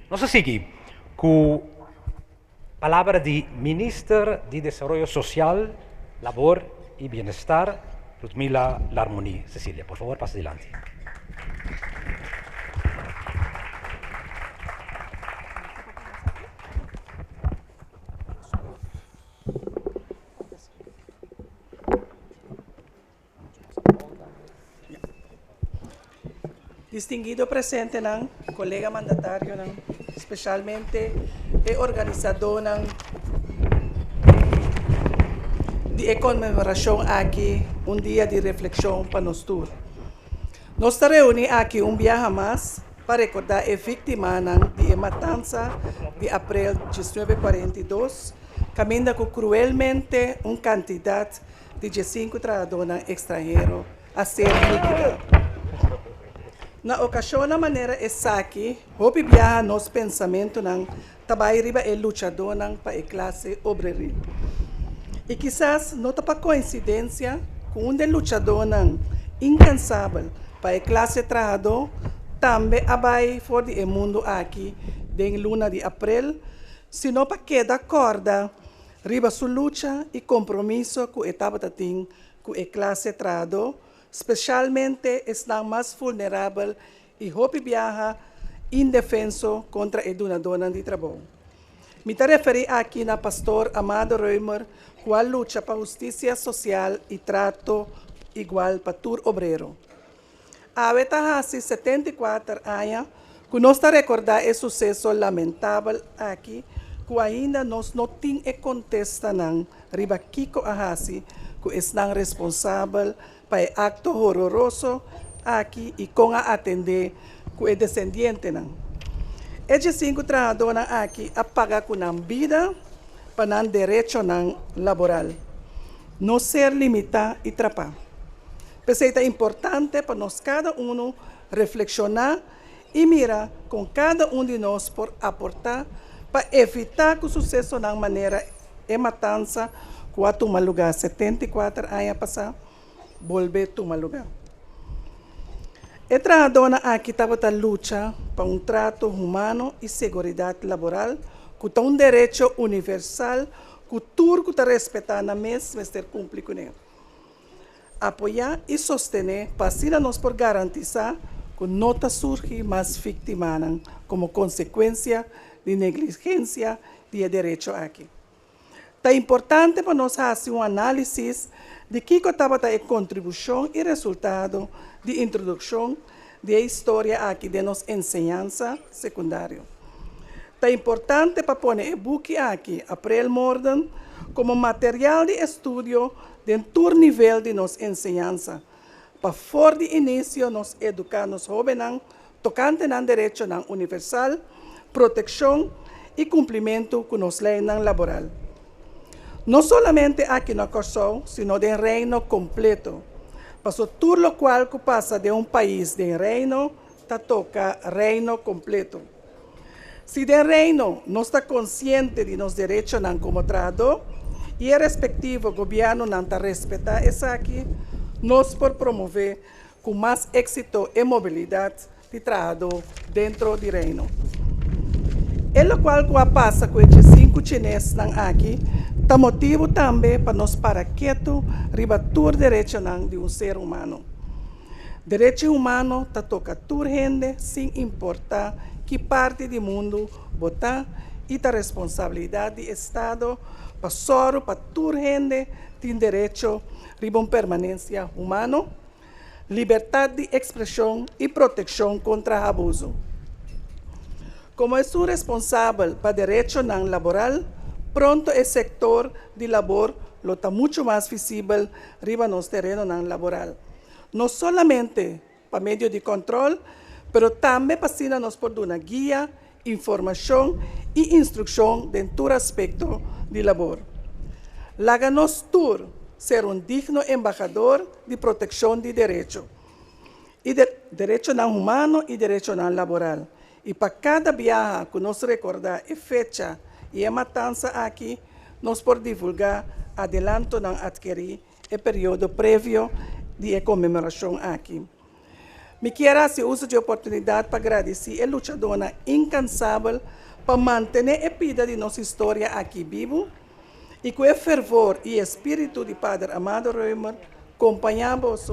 Nós seguimos com a palavra de Ministra de Desarrollo Social, Labor e Bienestar, Ludmila Larmoni. Cecília, por favor, passe adiante. Distinguido presente ng colega mandatario ng especialmente e organizador ng di conmemoración aqui un día de reflexión para nosotros. Nos reúne aqui un viaje más para recordar a víctima ng di matanza de abril 1942, caminda com cruelmente una cantidad de 5 trabajadores extranjeros a ser liquidado. Na ocasião, na maneira aqui, houve viajar nos pensamentos ng tabay riba e luchador ng pa e classe obrera. E quizás não pa coincidência com um de luchador ng incansável pa e classe trabajador também abai for de mundo aqui den luna de abril, sino pa queda corda riba sua luta e compromisso com etapa tating com e classe trabajador, especialmente estão mais vulneráveis e hope viaja indefenso contra a dona de trabalho. Me referi aqui na pastor Amado Reumer, qual luta para justiça social e trato igual para todo obrero. A veta hasi 74 anos, que nós está recordar o sucesso lamentável aqui, que ainda nós não temos contesta ng riba Kiko Ahasi, que estão responsáveis para acto horroroso aqui e com a atender com o descendente. Esses 5 trabajadores aqui a pagar com a vida para o direito laboral, não ser limitado e trapar. Pensei que é importante para nós cada um reflexionar e mirar com cada de nós por aportar para evitar que o sucesso de maneira de matança que a tomar lugar 74 anos passar volver a tomar lugar. A trabajadora aqui estava a luta para um trato humano e segurança laboral, que tem um direito universal, que tudo que está respeitado na mesa vai ser cumprido com ele. Apoiar e sostener para assim nós por garantizar que não surge mais vítimas como consequência de negligência de direito aqui. É importante para nós fazer análise de que estava a contribuição e resultado de introdução da história aqui de nossa ensinança secundária. É importante para pôr o book aqui, April Morden, como material de estudo de todo nível de nossa ensinança, para for de início nos educar nos jovens tocante ao direito universal, proteção e cumprimento com nos leis laboral. Não somente aqui na Corsão, sino de reino completo. Passou tudo o qual que passa de país de reino, toca reino completo. Se de reino não está consciente de nos direitos como trabajador, e o respectivo governo não está respeitar isso aqui, nós por promover com mais êxito e mobilidade de trabalhador dentro do reino. E o qual que passa com esses 5 chineses aqui, está motivo também para nós parar quieto, ribatur direito de ser humano. Direito humano está toca toda gente, sem importar que parte do mundo botar, e a responsabilidade do Estado para toda gente tem direito a permanência humana, liberdade de expressão e proteção contra abuso. Como é o responsável para direito laboral, pronto o sector de labor lo está muito mais visível riba nos terreno laboral. Não somente para meio de controle, mas também para nos por dar guia, informação e instrução em todo aspecto de labor. Laga-nos tur ser digno embaixador de proteção de direito. E direito humano e direito laboral. E para cada viagem que nós recordar a fecha e a matança aqui, nós por divulgar adelanto não adquirir o período prévio de comemoração aqui. Me quero se uso de oportunidade para agradecer a lutadora incansável para manter a vida de nossa história aqui vivo e com o fervor e espírito de Padre Amado Reumer acompanhamos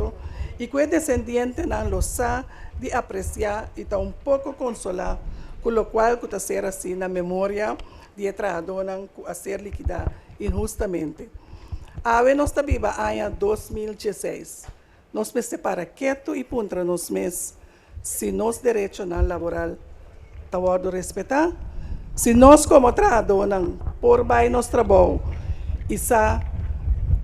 e com o descendente não losa de apreciar e tão pouco consolar, com o qual que está ser assim na memória de traidora a ser liquidada injustamente. Ave nós está viva em 2016. Nós me separa quieto e puntra nos mes se nos direito na laboral tawado respeitar, se nós como traidora por bem nos trabalho isa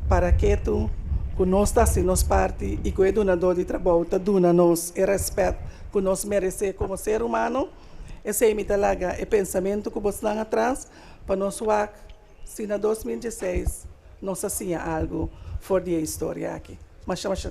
para quieto que nós está se nos parte e que o donador de trabalho está dando nos e respeito que nós merece como ser humano. Esse é o pensamento que você lá atrás para nós se na 2016 nós hacía algo for a história aqui. Mas chama-se